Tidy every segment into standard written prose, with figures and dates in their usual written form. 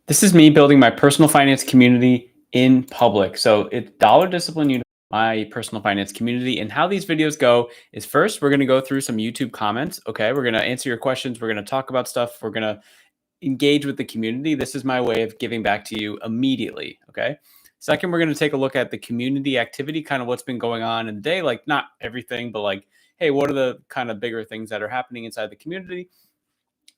This is me building my personal finance community in public. So it's Dollar Discipline University, my personal finance community. And how these videos go is first, we're going to go through some YouTube comments. Okay. We're going to answer your questions. We're going to talk about stuff. We're going to engage with the community. This is my way of giving back to you immediately. Okay. Second, we're going to take a look at the community activity, kind of what's been going on in the day, like not everything, but like, hey, what are the kind of bigger things that are happening inside the community?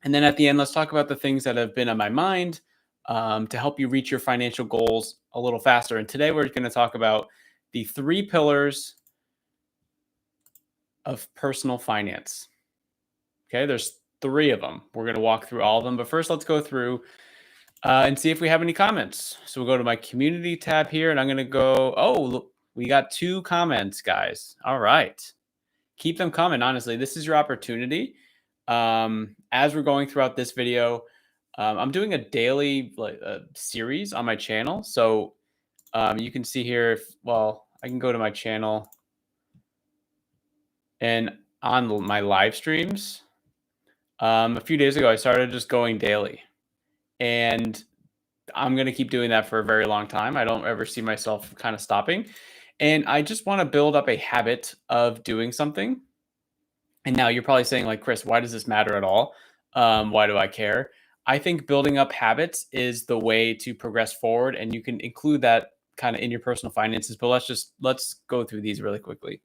And then at the end, let's talk about the things that have been on my mind to help you reach your financial goals a little faster. And today we're going to talk about the three pillars of personal finance. Okay, there's three of them. We're going to walk through all of them. But first, let's go through and see if we have any comments. So we'll go to my community tab here and I'm going to go, oh, look, we got 2 comments, guys. All right. Keep them coming. Honestly, this is your opportunity. As we're going throughout this video, I'm doing a daily series on my channel. So you can see here, I can go to my channel and on my live streams. A few days ago, I started just going daily. And I'm going to keep doing that for a very long time. I don't ever see myself kind of stopping. And I just want to build up a habit of doing something. And now you're probably saying, like, Chris, why does this matter at all? Why do I care? I think building up habits is the way to progress forward, and you can include that kind of in your personal finances. But let's go through these really quickly.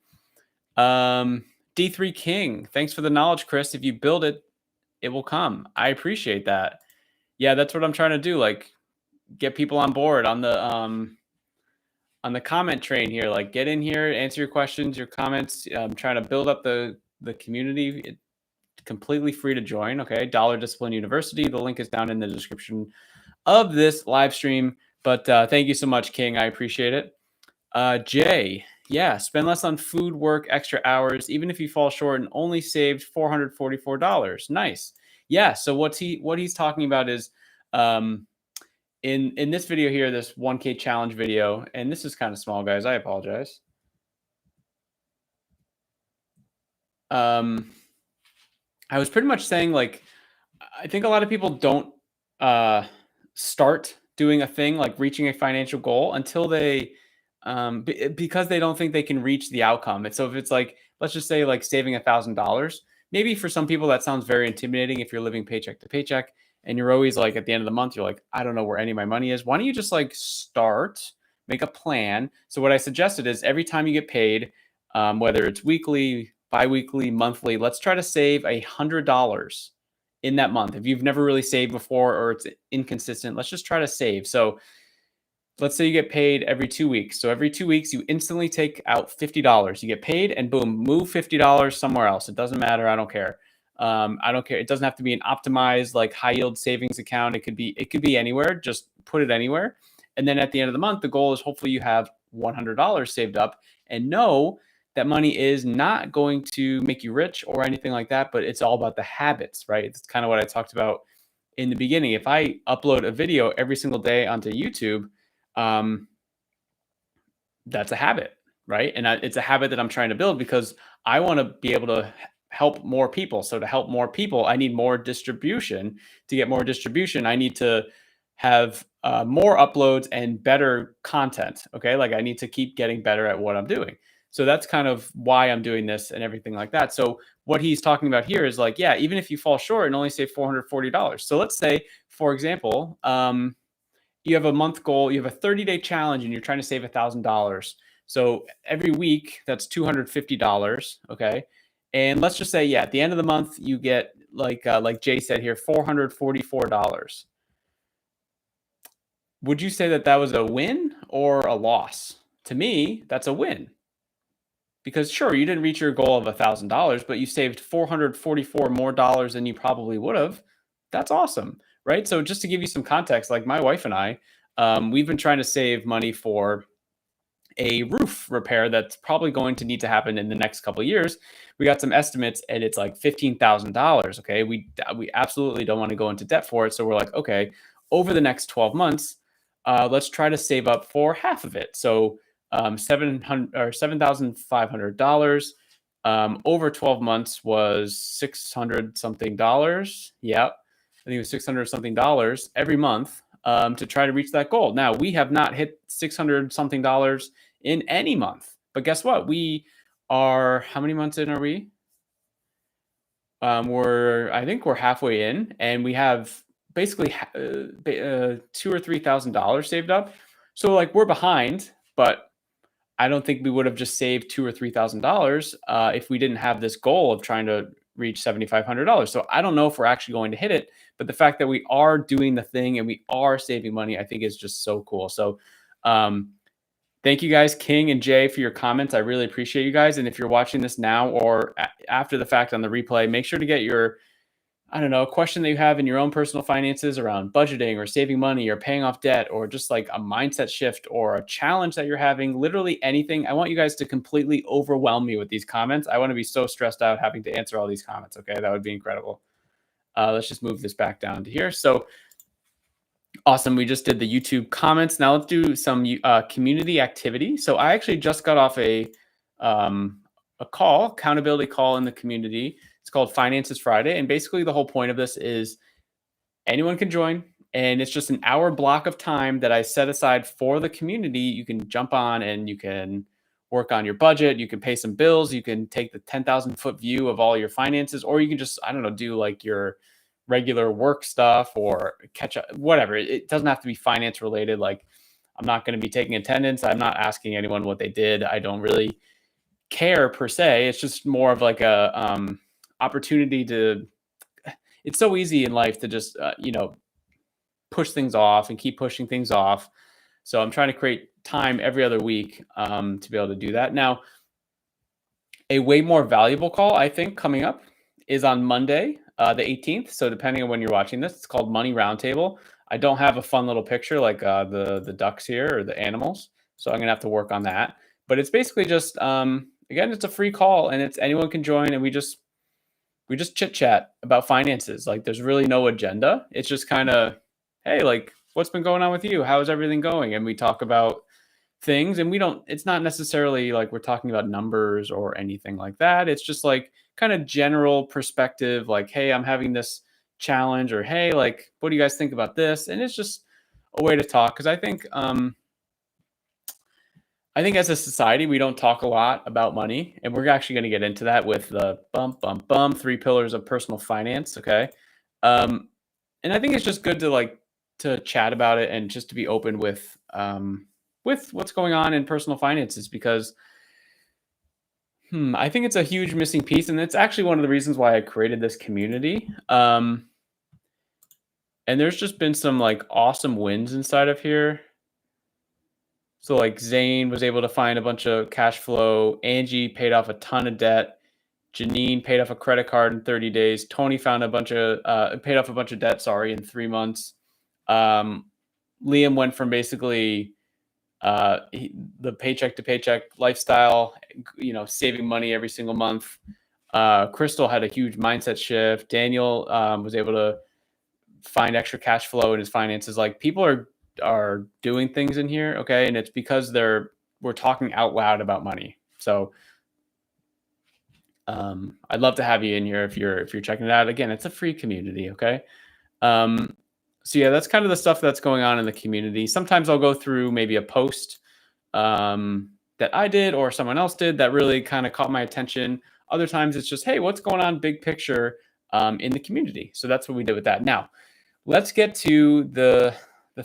D3 King, thanks for the knowledge, Chris. If you build it, it will come. I appreciate that. Yeah, that's what I'm trying to do. Like, get people on board on the comment train here. Like, get in here, answer your questions, your comments. I'm trying to build up the community. It's completely free to join. Okay, Dollar Discipline University. The link is down in the description of this live stream. But thank you so much, King. I appreciate it. Jay, yeah, spend less on food, work extra hours, even if you fall short, and only saved $444. Nice. Yeah. So what he's talking about is in this video here, this 1K challenge video, and this is kind of small, guys. I apologize. I was pretty much saying, like, I think a lot of people don't start doing a thing like reaching a financial goal until they because they don't think they can reach the outcome. And so if it's like, let's just say like saving $1,000, maybe for some people that sounds very intimidating if you're living paycheck to paycheck and you're always like at the end of the month, you're like, I don't know where any of my money is. Why don't you just like start, make a plan? So what I suggested is every time you get paid, whether it's weekly, bi-weekly, monthly, let's try to save $100 in that month. If you've never really saved before or it's inconsistent, let's just try to save. So let's say you get paid every 2 weeks. So every 2 weeks, you instantly take out $50. You get paid and boom, move $50 somewhere else. It doesn't matter. I don't care. I don't care. It doesn't have to be an optimized like high yield savings account. It could be anywhere. Just put it anywhere. And then at the end of the month, the goal is hopefully you have $100 saved up and know that money is not going to make you rich or anything like that, but it's all about the habits, right? It's kind of what I talked about in the beginning. If I upload a video every single day onto YouTube, that's a habit, right? And it's a habit that I'm trying to build because I want to be able to help more people. So to help more people, I need more distribution. To get more distribution, I need to have more uploads and better content. Okay, like I need to keep getting better at what I'm doing. So that's kind of why I'm doing this and everything like that. So what he's talking about here is like, yeah, even if you fall short and only save $440. So let's say, for example, you have a month goal, you have a 30-day challenge, and you're trying to save $1,000. So every week, that's $250. Okay. And let's just say, yeah, at the end of the month, you get like Jay said here, $444. Would you say that that was a win or a loss? To me, that's a win. Because sure, you didn't reach your goal of $1,000, but you saved 444 more dollars than you probably would have. That's awesome, right? So just to give you some context, like my wife and I, we've been trying to save money for a roof repair that's probably going to need to happen in the next couple of years. We got some estimates, and it's like $15,000. Okay, we absolutely don't want to go into debt for it, so we're like, okay, over the next 12 months, let's try to save up for half of it. So $7,500 over 12 months was 600 something dollars. Yeah, I think it was 600 something dollars every month. to try to reach that goal. Now, we have not hit 600 something dollars in any month, but guess what? We are, how many months in are we? I think we're halfway in, and we have basically $2 or $3,000 saved up. So like we're behind, but I don't think we would have just saved $2 or $3,000 if we didn't have this goal of trying to reach $7,500. So I don't know if we're actually going to hit it, but the fact that we are doing the thing and we are saving money, I think is just so cool. So um, thank you guys, King and Jay, for your comments. I really appreciate you guys. And if you're watching this now or after the fact on the replay, make sure to get your, I don't know, a question that you have in your own personal finances around budgeting or saving money or paying off debt or just like a mindset shift or a challenge that you're having, literally anything. I want you guys to completely overwhelm me with these comments. I want to be so stressed out having to answer all these comments. Okay. That would be incredible. Let's just move this back down to here. So awesome. We just did the YouTube comments. Now let's do some community activity. So I actually just got off a accountability call in the community. It's called Finances Friday. And basically the whole point of this is anyone can join. And it's just an hour block of time that I set aside for the community. You can jump on and you can work on your budget. You can pay some bills. You can take the 10,000 foot view of all your finances, or you can just, I don't know, do like your regular work stuff or catch up, whatever. It doesn't have to be finance related. Like I'm not going to be taking attendance. I'm not asking anyone what they did. I don't really care per se. It's just more of like a opportunity to, it's so easy in life to just, push things off and keep pushing things off. So I'm trying to create time every other week to be able to do that. Now, a way more valuable call, I think, coming up is on Monday, the 18th. So depending on when you're watching this, it's called Money Roundtable. I don't have a fun little picture like the ducks here or the animals. So I'm going to have to work on that. But it's basically just, again, it's a free call and it's anyone can join and we just chit chat about finances. Like there's really no agenda. It's just kind of, hey, like what's been going on with you? How is everything going? And we talk about things and it's not necessarily like we're talking about numbers or anything like that. It's just like kind of general perspective, like, hey, I'm having this challenge, or hey, like, what do you guys think about this? And it's just a way to talk. Cause I think as a society, we don't talk a lot about money, and we're actually going to get into that with the 3 pillars of personal finance. Okay. And I think it's just good to chat about it and just to be open with what's going on in personal finances, because I think it's a huge missing piece. And it's actually one of the reasons why I created this community. And there's just been some like awesome wins inside of here. So like Zane was able to find a bunch of cash flow. Angie paid off a ton of debt. Janine paid off a credit card in 30 days. Tony found paid off a bunch of debt, in 3 months. Liam went from basically the paycheck to paycheck lifestyle, saving money every single month. Crystal had a huge mindset shift. Daniel was able to find extra cash flow in his finances. Like people are doing things in here. Okay. And it's because we're talking out loud about money. So I'd love to have you in here if you're checking it out. Again, it's a free community. Okay. So yeah, that's kind of the stuff that's going on in the community. Sometimes I'll go through maybe a post that I did or someone else did that really kind of caught my attention. Other times it's just, hey, what's going on big picture in the community? So that's what we did with that. Now, let's get to the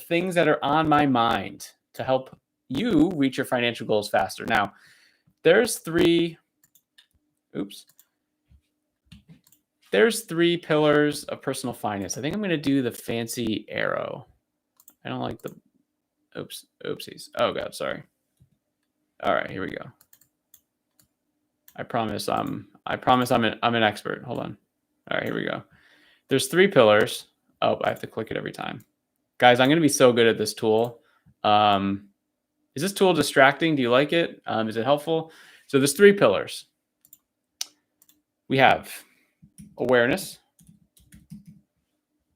things that are on my mind to help you reach your financial goals faster. Now, there's 3 pillars of personal finance. I think I'm going to do the fancy arrow. I don't like the oopsies. Oh God, sorry. All right, here we go. I promise I'm an expert. Hold on. All right, here we go. There's 3 pillars. Oh, I have to click it every time. Guys, I'm going to be so good at this tool. Is this tool distracting? Do you like it? Is it helpful? So there's 3 pillars. We have awareness.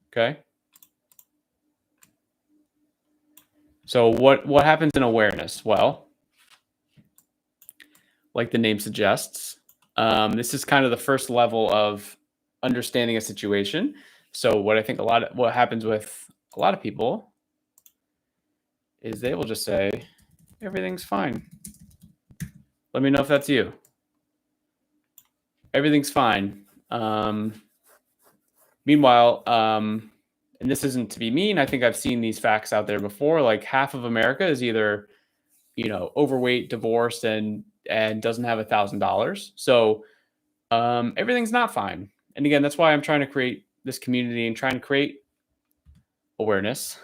Okay. So what happens in awareness? Well, like the name suggests, this is kind of the first level of understanding a situation. So what I think what happens with a lot of people is they will just say, everything's fine. Let me know if that's you. Everything's fine. Meanwhile, and this isn't to be mean, I think I've seen these facts out there before. Like half of America is either, overweight, divorced, and doesn't have $1,000. So everything's not fine. And again, that's why I'm trying to create this community and trying to create awareness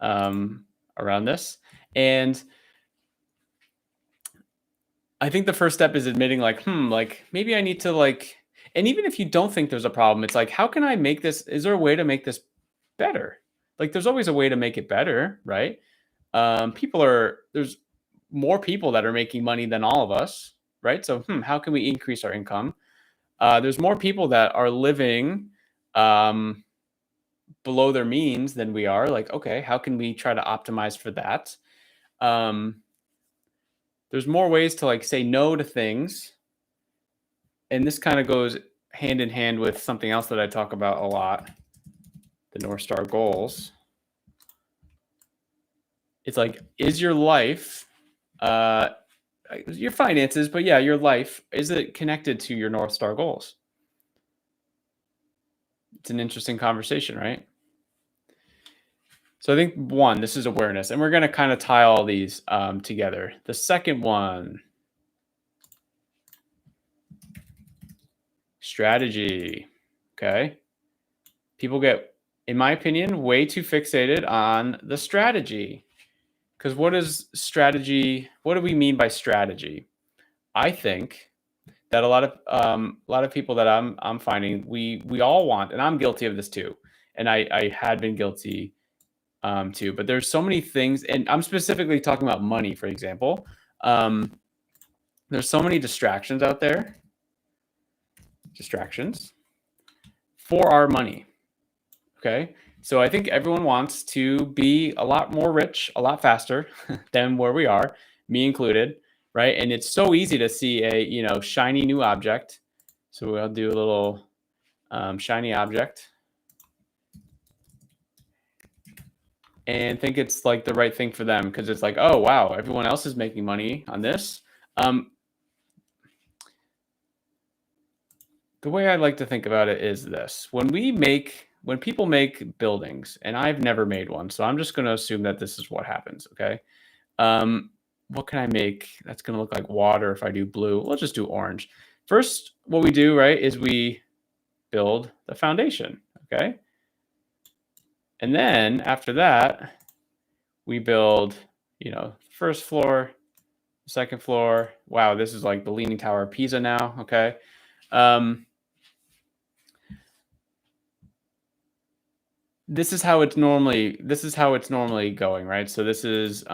around this. And I think the first step is admitting like maybe I need to and even if you don't think there's a problem, it's like, how can I make this? Is there a way to make this better? Like there's always a way to make it better, right? There's more people that are making money than all of us, right? So how can we increase our income? There's more people that are living below their means than we are. Like, okay, how can we try to optimize for that? There's more ways to say no to things. And this kind of goes hand in hand with something else that I talk about a lot, the North Star goals. It's like, is your life, your finances, but yeah, your life, is it connected to your North Star goals? It's an interesting conversation, right? So I think one, this is awareness, and we're going to kind of tie all these together. The second one, strategy. Okay. People get, in my opinion, way too fixated on the strategy. Because what is strategy? What do we mean by strategy? I think that a lot of people that I'm finding, we all want, and I'm guilty of this too, and I had been guilty too. But there's so many things, and I'm specifically talking about money, for example. There's so many distractions out there. Distractions for our money. Okay. So I think everyone wants to be a lot more rich, a lot faster than where we are, me included, right? And it's so easy to see a, shiny new object. So we'll do a little shiny object and think it's like the right thing for them because it's like, oh, wow, everyone else is making money on this. The way I like to think about it is this. When people make buildings, and I've never made one, so I'm just going to assume that this is what happens, okay? What can I make that's going to look like water if I do blue? Let's just do orange. First, what we do, right, is we build the foundation, okay? And then after that, we build, first floor, second floor. Wow, this is like the Leaning Tower of Pisa now, okay? This is how it's normally going, right? So this is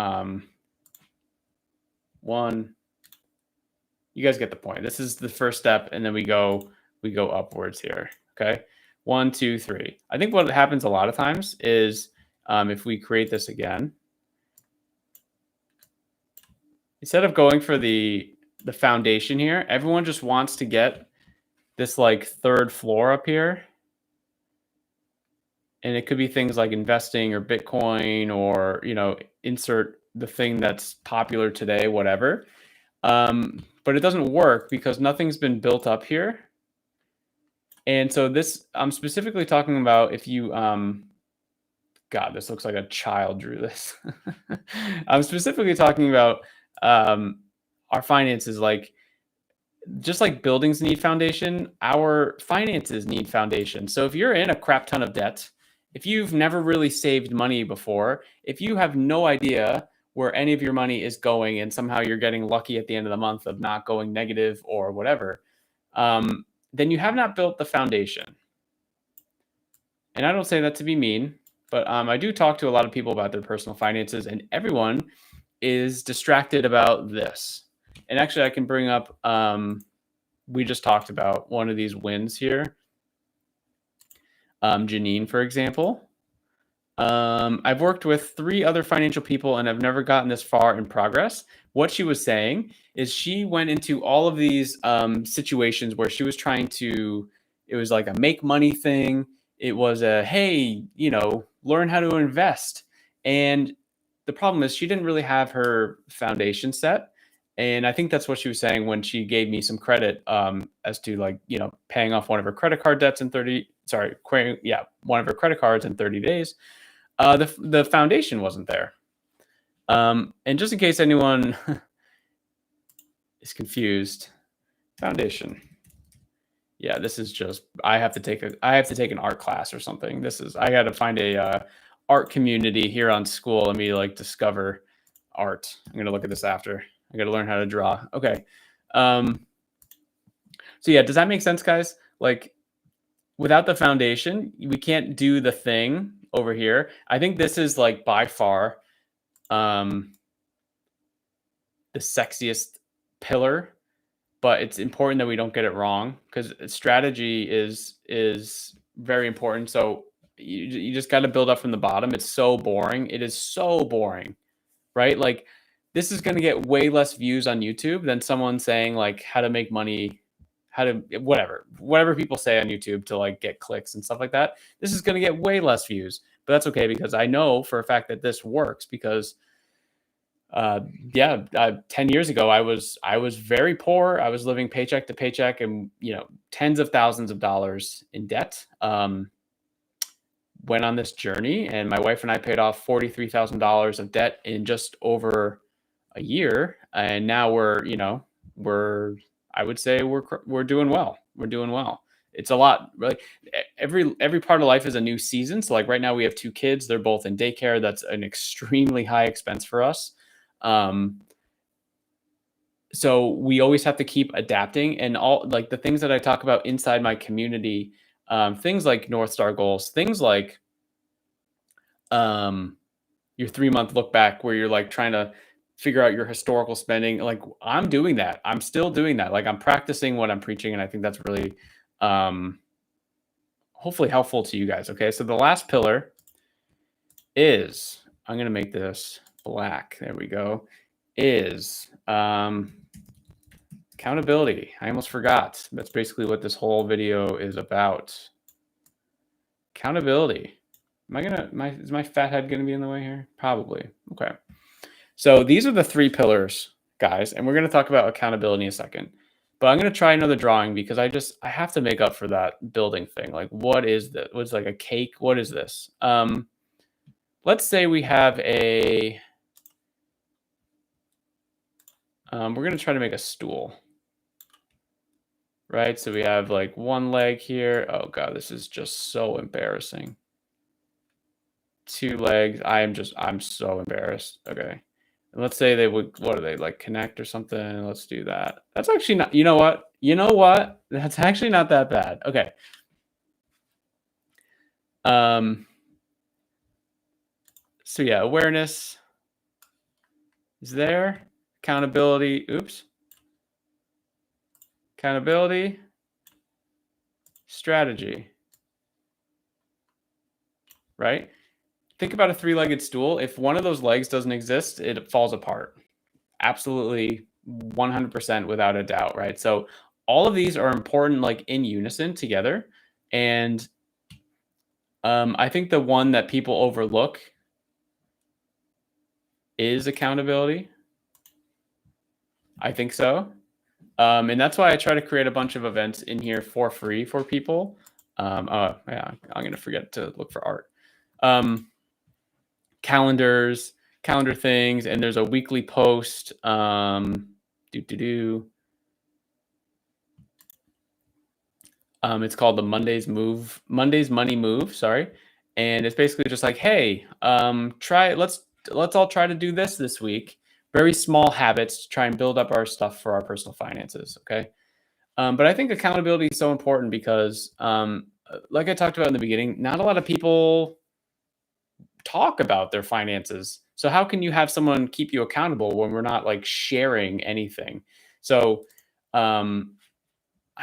one. You guys get the point. This is the first step, and then we go upwards here. Okay. 1, 2, 3. I think what happens a lot of times is if we create this again, instead of going for the foundation here, everyone just wants to get this like third floor up here. And it could be things like investing or Bitcoin or, insert the thing that's popular today, whatever. But it doesn't work because nothing's been built up here. And so this, I'm specifically talking about if you, God, this looks like a child drew this. I'm specifically talking about our finances, just like buildings need foundation, our finances need foundation. So if you're in a crap ton of debt, if you've never really saved money before, if you have no idea where any of your money is going and somehow you're getting lucky at the end of the month of not going negative or whatever, then you have not built the foundation. And I don't say that to be mean, but I do talk to a lot of people about their personal finances, and everyone is distracted about this. And actually, I can bring up, we just talked about one of these wins here. Janine, for example. I've worked with 3 other financial people and I've never gotten this far in progress. What she was saying is she went into all of these situations where she was trying to, it was like a make money thing. It was a, hey, learn how to invest. And the problem is she didn't really have her foundation set. And I think that's what she was saying when she gave me some credit as to like, paying off one of her credit card debts in 30, sorry, one of her credit cards in 30 days. The foundation wasn't there. And just in case anyone is confused, foundation. Yeah, this is just, I have to take an art class or something. I got to find a art community here on school. Let me like discover art. I'm going to look at this after. I got to learn how to draw. Okay. So yeah, does that make sense, guys? Like without the foundation, we can't do the thing over here. I think this is like by far the sexiest pillar, but it's important that we don't get it wrong because strategy is very important. So you just got to build up from the bottom. It's so boring. It is so boring, right? Like this is going to get way less views on YouTube than someone saying like how to make money, how to whatever people say on YouTube to like get clicks and stuff like that. This is going to get way less views, but that's okay because I know for a fact that this works because 10 years ago, I was very poor. I was living paycheck to paycheck and, tens of thousands of dollars in debt. Went on this journey and my wife and I paid off $43,000 of debt in just over a year. And now I would say we're doing well. We're doing well. It's a lot, really. Every part of life is a new season. So like right now we have 2 kids. They're both in daycare. That's an extremely high expense for us. So we always have to keep adapting and all like the things that I talk about inside my community, things like North Star goals, things like, your 3-month look back where you're like trying to figure out your historical spending. Like I'm doing that. I'm still doing that. Like I'm practicing what I'm preaching. And I think that's really, hopefully helpful to you guys. Okay. So the last pillar is, I'm going to make this black. There we go. Is accountability. I almost forgot. That's basically what this whole video is about. Accountability. Is my fat head going to be in the way here? Probably. Okay. So these are the 3 pillars, guys, and we're going to talk about accountability in a second. But I'm going to try another drawing because I have to make up for that building thing. Like, what is this? What's like a cake? What is this? Let's say we have we're going to try to make a stool, right? So we have like 1 leg here. Oh God, this is just so embarrassing. 2 legs. I'm so embarrassed. Okay. And let's say they would, what are they like connect or something? Let's do that. That's actually not, you know what? That's actually not that bad. Okay. So yeah, awareness is there. Accountability. Oops. Accountability. Strategy. Right? Think about a 3-legged stool. If one of those legs doesn't exist, it falls apart. Absolutely 100% without a doubt, right? So all of these are important like in unison together. And I think the one that people overlook is accountability. I think so. And that's why I try to create a bunch of events in here for free for people. Yeah, I'm going to forget to look for art. Calendar things, and there's a weekly post. It's called the Monday's Money Move. Sorry, and it's basically just like, hey, let's all try to do this week. Very small habits to try and build up our stuff for our personal finances. Okay, but I think accountability is so important because, like I talked about in the beginning, not a lot of people talk about their finances. So how can you have someone keep you accountable when we're not like sharing anything? So, I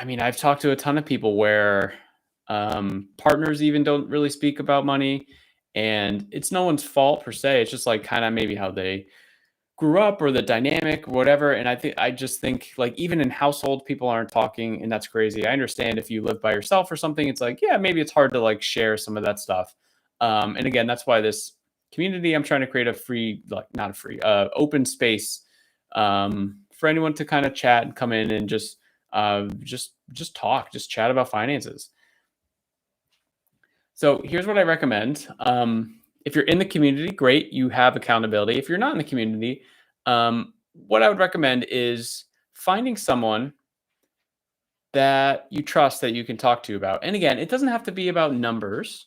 mean, I've talked to a ton of people where partners even don't really speak about money, and it's no one's fault per se. It's just like kind of maybe how they grew up or the dynamic, whatever. And I just think like even in household, people aren't talking, and that's crazy. I understand if you live by yourself or something, it's like, yeah, maybe it's hard to like share some of that stuff. And again, that's why this community. I'm trying to create a free, like not a free, open space for anyone to kind of chat and come in and just talk, just chat about finances. So here's what I recommend. If you're in the community, great, you have accountability. If you're not in the community, what I would recommend is finding someone that you trust that you can talk to about. And again, it doesn't have to be about numbers.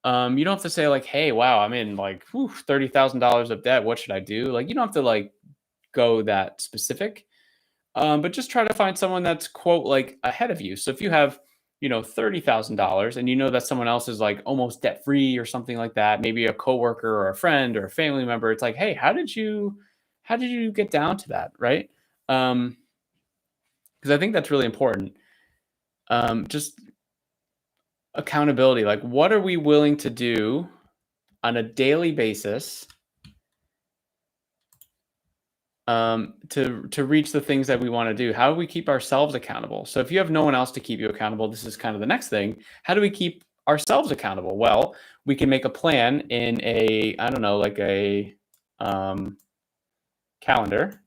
You don't have to say like, "Hey, wow, I'm in like $30,000 of debt. What should I do?" Like, you don't have to like go that specific. But just try to find someone that's quote like ahead of you. So if you have, $30,000 and you know that someone else is like almost debt free or something like that, maybe a coworker or a friend or a family member, it's like, hey, how did you get down to that, right? Because I think that's really important. Just accountability. Like, what are we willing to do on a daily basis to reach the things that we want to do? How do we keep ourselves accountable? So if you have no one else to keep you accountable, this is kind of the next thing. How do we keep ourselves accountable? Well, we can make a plan in a, I don't know, like a calendar.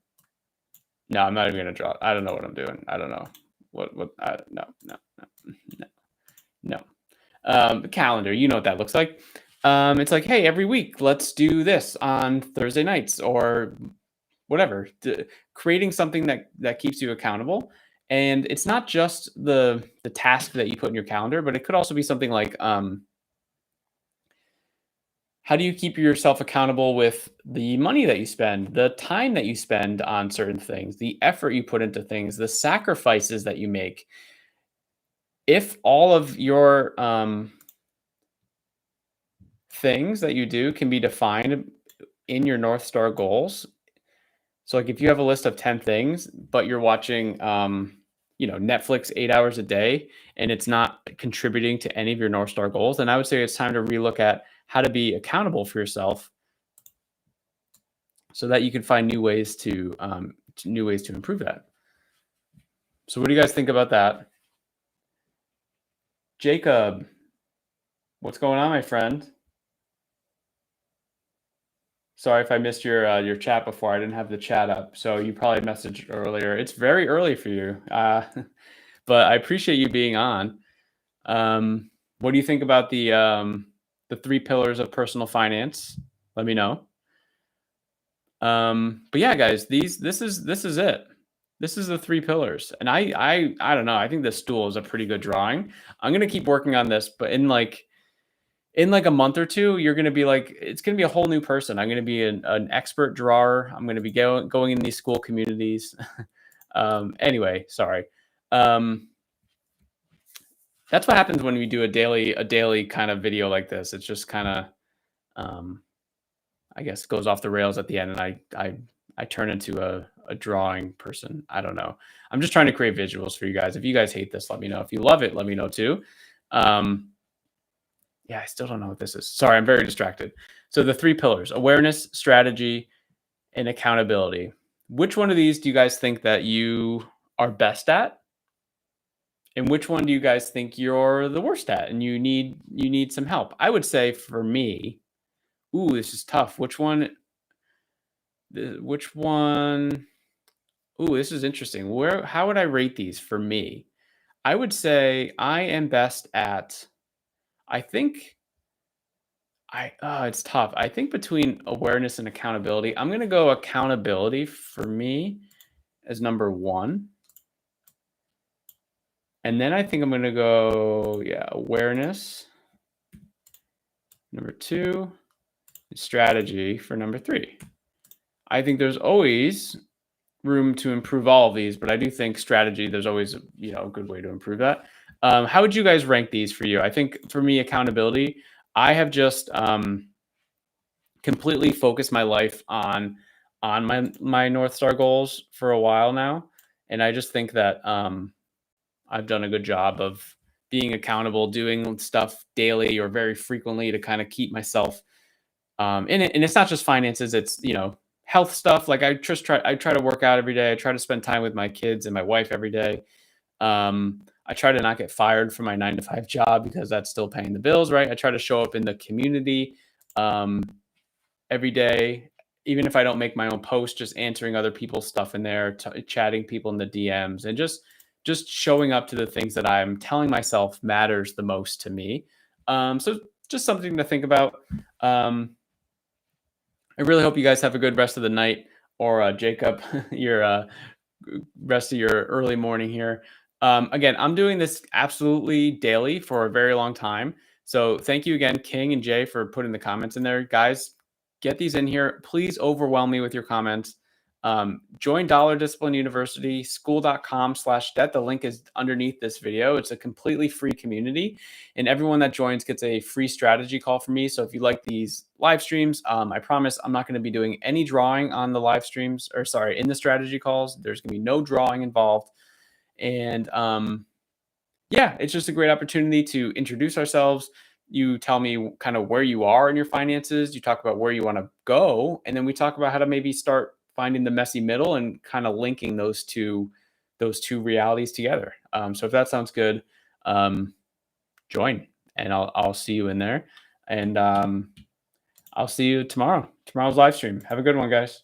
No, I'm not even gonna draw it. I don't know what I'm doing. I don't know what. No. Calendar. You know what that looks like. It's like, hey, every week, let's do this on Thursday nights or whatever, creating something that keeps you accountable. And it's not just the task that you put in your calendar, but it could also be something like, how do you keep yourself accountable with the money that you spend, the time that you spend on certain things, the effort you put into things, the sacrifices that you make? If all of your things that you do can be defined in your North Star goals. So like if you have a list of 10 things, but you're watching Netflix 8 hours a day and it's not contributing to any of your North Star goals, then I would say it's time to relook at how to be accountable for yourself so that you can find new ways to improve that. So what do you guys think about that? Jacob, what's going on, my friend? Sorry if I missed your chat before. I didn't have the chat up, so you probably messaged earlier. It's very early for you, but I appreciate you being on. What do you think about the 3 pillars of personal finance? Let me know. But yeah, guys, this is it. This is the 3 pillars, and I don't know. I think this stool is a pretty good drawing. I'm gonna keep working on this, but in a month or two, you're going to be like, it's going to be a whole new person. I'm going to be an expert drawer. I'm going to be going in these school communities. Anyway, sorry. That's what happens when we do a daily kind of video like this. It's just kind of, I guess, goes off the rails at the end, and I turn into a drawing person. I don't know. I'm just trying to create visuals for you guys. If you guys hate this, let me know. If you love it, let me know too. Yeah, I still don't know what this is. Sorry, I'm very distracted. So the 3 pillars: awareness, strategy, and accountability. Which one of these do you guys think that you are best at? And which one do you guys think you're the worst at and you need some help? I would say for me, this is tough. Which one? This is interesting. How would I rate these for me? I would say I am best at, I think it's tough. I think between awareness and accountability, I'm going to go accountability for me as number 1. And then I think I'm going to go, awareness, number 2, and strategy for number 3. I think there's always room to improve all of these, but I do think strategy, there's always, a good way to improve that. How would you guys rank these for you? I think for me, accountability, I have just completely focused my life on my North Star goals for a while now, and I just think that I've done a good job of being accountable, doing stuff daily or very frequently to kind of keep myself in it. And it's not just finances; it's health stuff. Like I try to work out every day. I try to spend time with my kids and my wife every day. I try to not get fired from my 9-to-5 job because that's still paying the bills, right? I try to show up in the community. every day, even if I don't make my own post, just answering other people's stuff in there, chatting people in the DMs, and just showing up to the things that I'm telling myself matters the most to me. So just something to think about. Um, I really hope you guys have a good rest of the night, or Jacob, your rest of your early morning here. Again, I'm doing this absolutely daily for a very long time. So thank you again, King and Jay, for putting the comments in there. Guys, get these in here. Please overwhelm me with your comments. Join Dollar Discipline University, school.com/debt. The link is underneath this video. It's a completely free community, and everyone that joins gets a free strategy call from me. So if you like these live streams, I promise I'm not going to be doing any drawing on the live streams, or sorry, in the strategy calls. There's going to be no drawing involved. And yeah, it's just a great opportunity to introduce ourselves. You tell me kind of where you are in your finances. You talk about where you want to go, and then we talk about how to maybe start finding the messy middle and kind of linking those two realities together. So if that sounds good, um, join, and I'll see you in there, and I'll see you tomorrow. Tomorrow's live stream. Have a good one, guys.